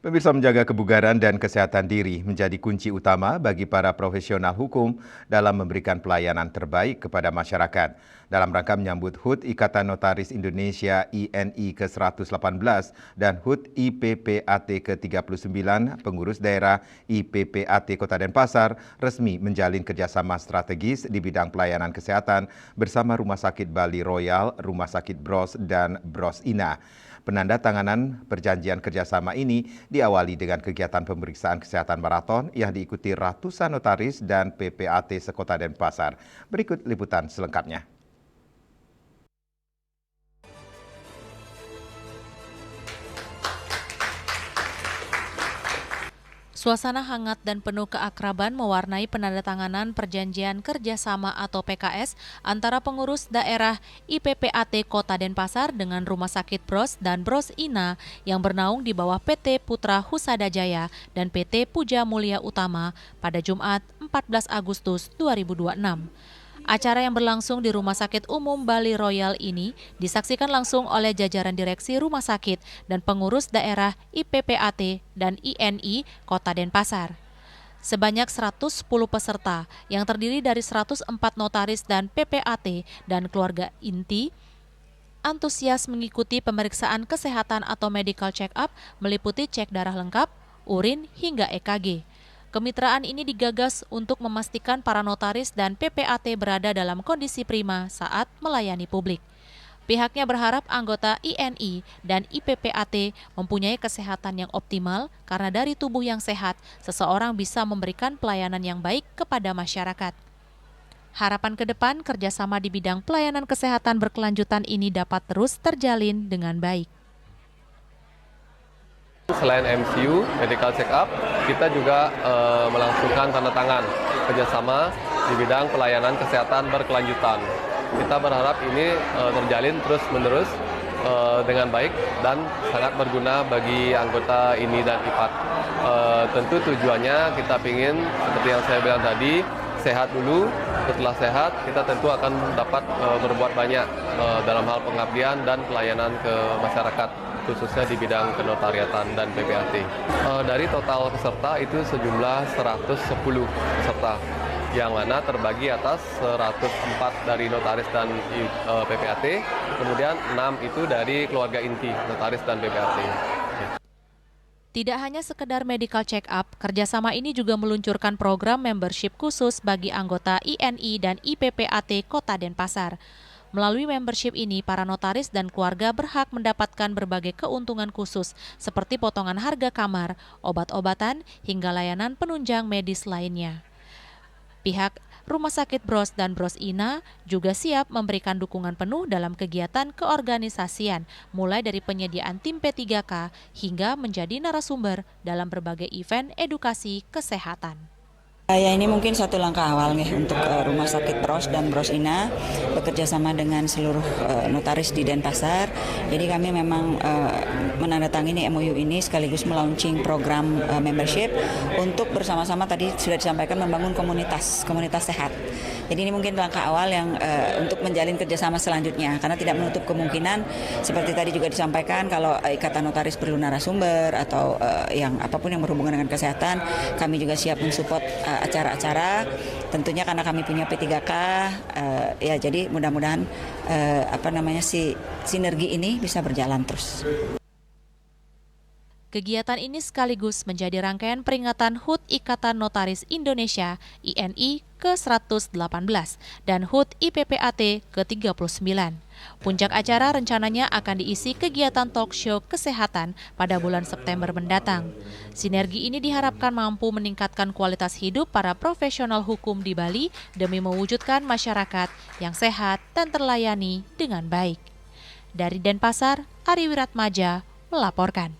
Pemirsa, menjaga kebugaran dan kesehatan diri menjadi kunci utama bagi para profesional hukum dalam memberikan pelayanan terbaik kepada masyarakat. Dalam rangka menyambut HUT Ikatan Notaris Indonesia INI ke-118 dan HUT IPPAT ke-39, pengurus daerah IPPAT Kota Denpasar resmi menjalin kerjasama strategis di bidang pelayanan kesehatan bersama Rumah Sakit Bali Royal, Rumah Sakit Bros, dan Bros Ina. Penandatanganan perjanjian kerjasama ini diawali dengan kegiatan pemeriksaan kesehatan maraton yang diikuti ratusan notaris dan PPAT sekota Denpasar. Berikut liputan selengkapnya. Suasana hangat dan penuh keakraban mewarnai penandatanganan perjanjian kerjasama atau PKS antara pengurus daerah IPPAT Kota Denpasar dengan Rumah Sakit Bros dan Bros Ina yang bernaung di bawah PT Putra Husada Jaya dan PT Puja Mulia Utama pada Jumat 14 Agustus 2026. Acara yang berlangsung di Rumah Sakit Umum Bali Royal ini disaksikan langsung oleh jajaran direksi rumah sakit dan pengurus daerah IPPAT dan INI Kota Denpasar. Sebanyak 110 peserta yang terdiri dari 104 notaris dan PPAT dan keluarga inti antusias mengikuti pemeriksaan kesehatan atau medical check-up meliputi cek darah lengkap, urin hingga EKG. Kemitraan ini digagas untuk memastikan para notaris dan PPAT berada dalam kondisi prima saat melayani publik. Pihaknya berharap anggota INI dan IPPAT mempunyai kesehatan yang optimal karena dari tubuh yang sehat, seseorang bisa memberikan pelayanan yang baik kepada masyarakat. Harapan ke depan kerjasama di bidang pelayanan kesehatan berkelanjutan ini dapat terus terjalin dengan baik. Selain MCU, medical check-up, kita juga melangsungkan tanda tangan kerjasama di bidang pelayanan kesehatan berkelanjutan. Kita berharap ini terjalin terus-menerus dengan baik dan sangat berguna bagi anggota INI dan IPAT. Tentu tujuannya kita ingin, seperti yang saya bilang tadi, sehat dulu. Setelah sehat, kita tentu akan dapat berbuat banyak dalam hal pengabdian dan pelayanan ke masyarakat, khususnya di bidang kenotariatan dan PPAT. Dari total peserta itu sejumlah 110 peserta, yang mana terbagi atas 104 dari notaris dan PPAT, kemudian 6 itu dari keluarga inti, notaris dan PPAT. Tidak hanya sekedar medical check-up, kerjasama ini juga meluncurkan program membership khusus bagi anggota INI dan IPPAT Kota Denpasar. Melalui membership ini, para notaris dan keluarga berhak mendapatkan berbagai keuntungan khusus seperti potongan harga kamar, obat-obatan, hingga layanan penunjang medis lainnya. Pihak Rumah Sakit Bros dan Bros Ina juga siap memberikan dukungan penuh dalam kegiatan keorganisasian, mulai dari penyediaan tim P3K hingga menjadi narasumber dalam berbagai event edukasi kesehatan. Ya, ini mungkin satu langkah awal nih untuk Rumah Sakit Bros dan Bros Ina bekerja sama dengan seluruh notaris di Denpasar. Jadi kami memang menandatangani MOU ini sekaligus melaunching program membership untuk bersama-sama tadi sudah disampaikan membangun komunitas sehat. Jadi ini mungkin langkah awal yang untuk menjalin kerjasama selanjutnya, karena tidak menutup kemungkinan seperti tadi juga disampaikan kalau Ikatan Notaris perlu narasumber atau yang apapun yang berhubungan dengan kesehatan, kami juga siap mensupport acara-acara, tentunya karena kami punya P3K, ya jadi mudah-mudahan sinergi ini bisa berjalan terus. Kegiatan ini sekaligus menjadi rangkaian peringatan HUT Ikatan Notaris Indonesia INI ke-118 dan HUT IPPAT ke-39. Puncak acara rencananya akan diisi kegiatan talk show kesehatan pada bulan September mendatang. Sinergi ini diharapkan mampu meningkatkan kualitas hidup para profesional hukum di Bali demi mewujudkan masyarakat yang sehat dan terlayani dengan baik. Dari Denpasar, Ari Wiratmaja melaporkan.